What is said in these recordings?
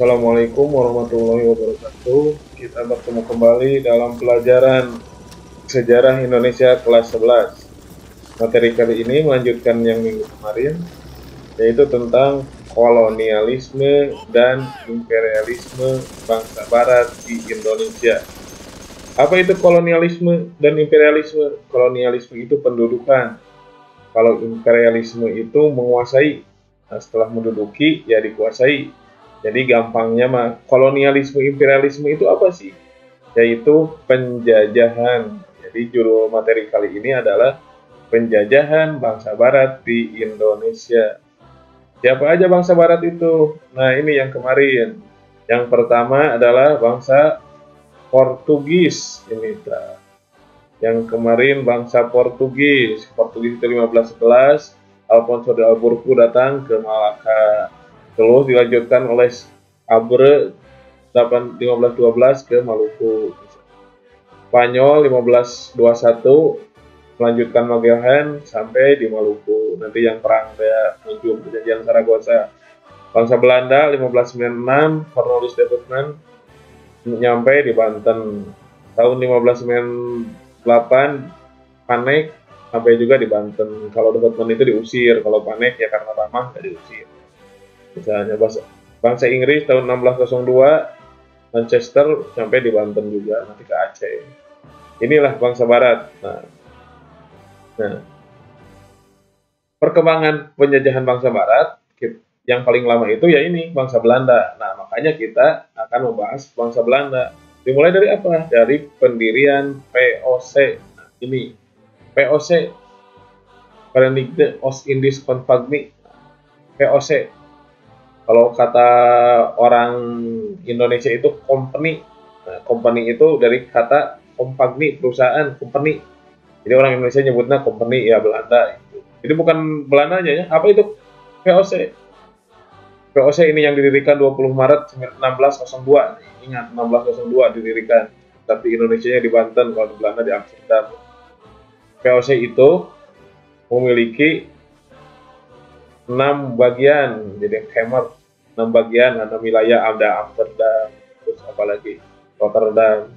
Assalamualaikum warahmatullahi wabarakatuh. Kita bertemu kembali dalam pelajaran Sejarah Indonesia kelas 11. Materi kali ini melanjutkan yang minggu kemarin, yaitu tentang kolonialisme dan imperialisme bangsa barat di Indonesia. Apa itu kolonialisme dan imperialisme? Kolonialisme itu pendudukan. Kalau imperialisme itu menguasai. Nah, setelah menduduki, ya dikuasai. Jadi gampangnya mah, kolonialisme imperialisme itu apa sih? Yaitu penjajahan. Jadi judul materi kali ini adalah penjajahan bangsa barat di Indonesia. Siapa aja bangsa barat itu? Nah, ini yang kemarin. Yang pertama adalah bangsa Portugis. Ini yang kemarin bangsa Portugis. Portugis itu 1511, Alfonso de Albuquerque datang ke Malaka. Terus dilanjutkan oleh Abre 1512 ke Maluku. Spanyol 1521 melanjutkan Magellan sampai di Maluku. Nanti yang perang kayak ujung perjanjian Saragossa. Bangsa Belanda 1596 Cornelis de Guzman nyampe di Banten. Tahun 1598 Panek sampai juga di Banten. Kalau de Guzman itu diusir, kalau Panek ya karena ramah nggak diusir. Misalnya bangsa Inggris tahun 1602 Manchester sampai di Banten juga, nanti ke Aceh. Inilah bangsa barat. Nah, perkembangan penjajahan bangsa barat yang paling lama itu ya ini bangsa Belanda. Nah, makanya kita akan membahas bangsa Belanda. Dimulai dari apa? Dari pendirian VOC. Nah, ini VOC, Verenigde Oost-Indisch Compagnie. VOC. Kalau kata orang Indonesia itu company. Nah, company itu dari kata compagnie, perusahaan, company. Jadi orang Indonesia nyebutnya company, ya Belanda. Jadi bukan Belanda aja ya. Apa itu VOC? VOC ini yang didirikan 20 Maret 1602. Ingat, 1602 didirikan. Tapi Indonesia di Banten, kalau di Belanda di Amsterdam. VOC itu memiliki 6 bagian, jadi Kemmer 6 bagian, ada wilayah, ada Amsterdam, terus apalagi Rotterdam.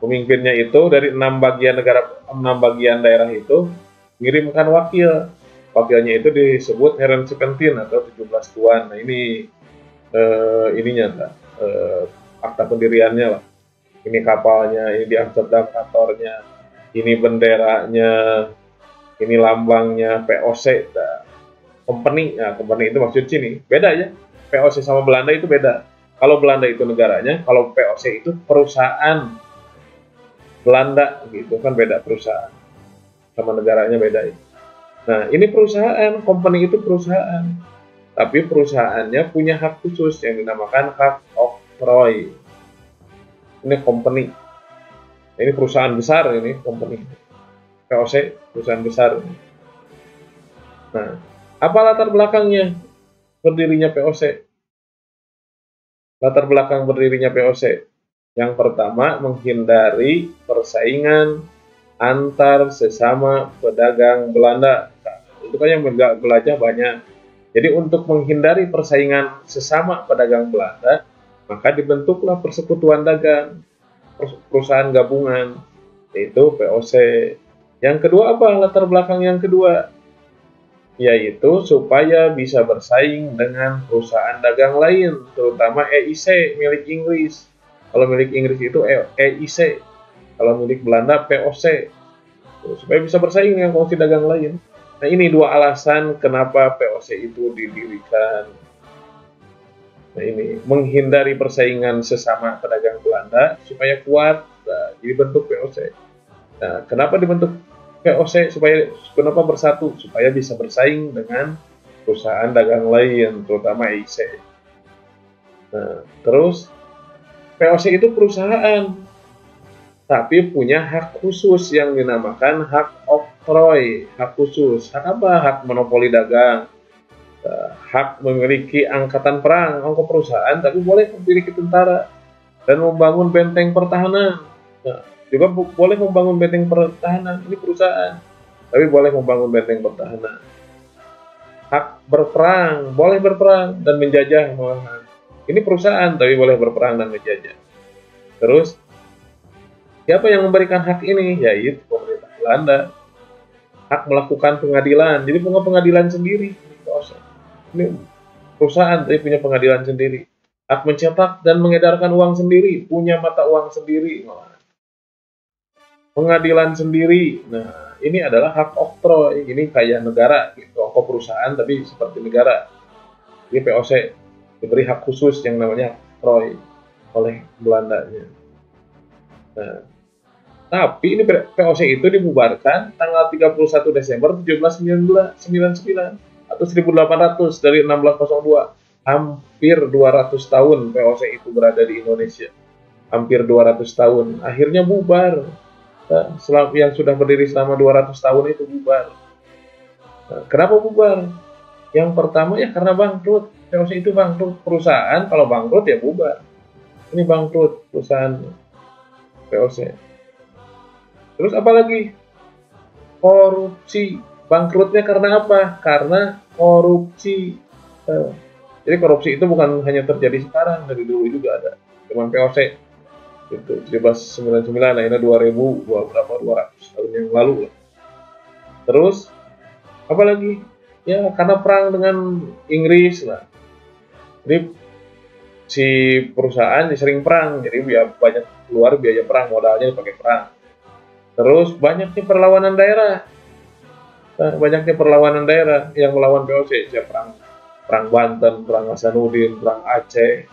Pemimpinnya itu dari 6 bagian negara, 6 bagian daerah itu mengirimkan wakilnya itu disebut Heren 17 atau 17 tuan. Nah, ini ininya akta pendiriannya lah. Ini kapalnya, ini di Amsterdam kantornya, ini benderanya, ini lambangnya VOC. Company, nah company itu maksud sini beda ya. VOC sama Belanda itu beda. Kalau Belanda itu negaranya, kalau VOC itu perusahaan Belanda gitu kan, beda perusahaan sama negaranya beda ya. Nah, ini perusahaan, company itu perusahaan, tapi perusahaannya punya hak khusus yang dinamakan hak oktroy. Ini company, ini perusahaan besar, ini company. VOC perusahaan besar. Nah, apa latar belakangnya berdirinya VOC? Latar belakang berdirinya VOC. Yang pertama, menghindari persaingan antar sesama pedagang Belanda. Nah, itu kan yang belajar banyak. Jadi untuk menghindari persaingan sesama pedagang Belanda, maka dibentuklah persekutuan dagang, perusahaan gabungan, yaitu VOC. Yang kedua apa latar belakang yang kedua? Yaitu supaya bisa bersaing dengan perusahaan dagang lain, terutama EIC milik Inggris. Kalau milik Inggris itu EIC, kalau milik Belanda VOC, supaya bisa bersaing dengan kongsi dagang lain. Nah, ini dua alasan kenapa VOC itu didirikan. Nah, ini menghindari persaingan sesama pedagang Belanda supaya kuat. Nah, jadi bentuk VOC. Nah, kenapa dibentuk VOC? Kenapa bersatu? Supaya bisa bersaing dengan perusahaan dagang lain, terutama EIC. Nah, terus VOC itu perusahaan, tapi punya hak khusus yang dinamakan hak oktroy, hak khusus. Hak apa? Hak monopoli dagang, hak memiliki angkatan perang, angkatan perusahaan, tapi boleh memiliki tentara dan membangun benteng pertahanan. Nah, juga boleh membangun benteng pertahanan, ini perusahaan, tapi boleh membangun benteng pertahanan. Hak berperang, boleh berperang dan menjajah malahan. Ini perusahaan tapi boleh berperang dan menjajah. Terus siapa yang memberikan hak ini? Yaitu pemerintah Belanda. Hak melakukan pengadilan. Jadi punya pengadilan sendiri. Ini perusahaan tapi punya pengadilan sendiri. Hak mencetak dan mengedarkan uang sendiri, punya mata uang sendiri, pengadilan sendiri. Nah, ini adalah hak oktroy. Ini kayak negara, gitu. Perusahaan tapi seperti negara. Ini POC diberi hak khusus yang namanya oktroy oleh Belandanya. Nah, tapi ini POC itu dibubarkan tanggal 31 Desember 1799 atau 1800 dari 1602. Hampir 200 tahun POC itu berada di Indonesia. Hampir 200 tahun. Akhirnya bubar. Nah, yang sudah berdiri selama 200 tahun itu bubar. Nah, kenapa bubar? Yang pertama ya karena bangkrut. POC itu bangkrut. Perusahaan kalau bangkrut ya bubar. Ini bangkrut perusahaan POC. Terus apa lagi? Korupsi. Bangkrutnya karena apa? Karena korupsi. Jadi korupsi itu bukan hanya terjadi sekarang, dari dulu juga ada. Cuman POC itu 1799, akhirnya 2000, berapa 200 tahun yang lalu lah. Terus apa lagi? Ya karena perang dengan Inggris lah. Jadi si perusahaan sering perang, jadi banyak keluar biaya perang, modalnya dipakai perang. Terus banyaknya perlawanan daerah. Banyaknya perlawanan daerah yang melawan POC, siapa perang Banten, perang Hasanuddin, perang Aceh.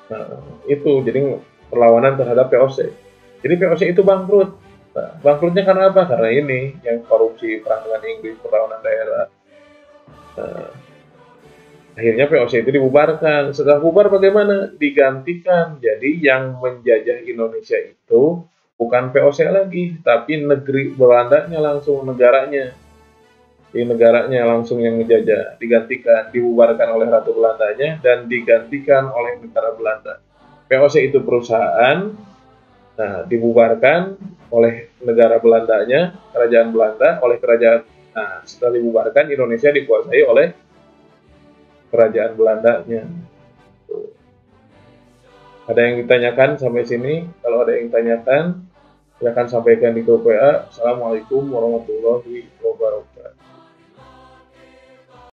Nah, itu jadi perlawanan terhadap POC. Jadi POC itu bangkrut. Nah, bangkrutnya karena apa? Karena ini yang korupsi, perang dengan Inggris, perlawanan daerah. Nah, akhirnya POC itu dibubarkan. Setelah bubar bagaimana? Digantikan. Jadi yang menjajah Indonesia itu bukan POC lagi, tapi negeri Belandanya langsung, negaranya. Di negaranya langsung yang menjajah, digantikan, dibubarkan oleh Ratu Belandanya dan digantikan oleh negara Belanda. POC itu perusahaan, nah dibubarkan oleh negara Belandanya, kerajaan Belanda, oleh kerajaan. Nah, setelah dibubarkan, Indonesia dikuasai oleh kerajaan Belandanya. Ada yang ditanyakan sampai sini? Kalau ada yang ditanyakan, silakan sampaikan di grup WA. Assalamualaikum warahmatullahi wabarakatuh.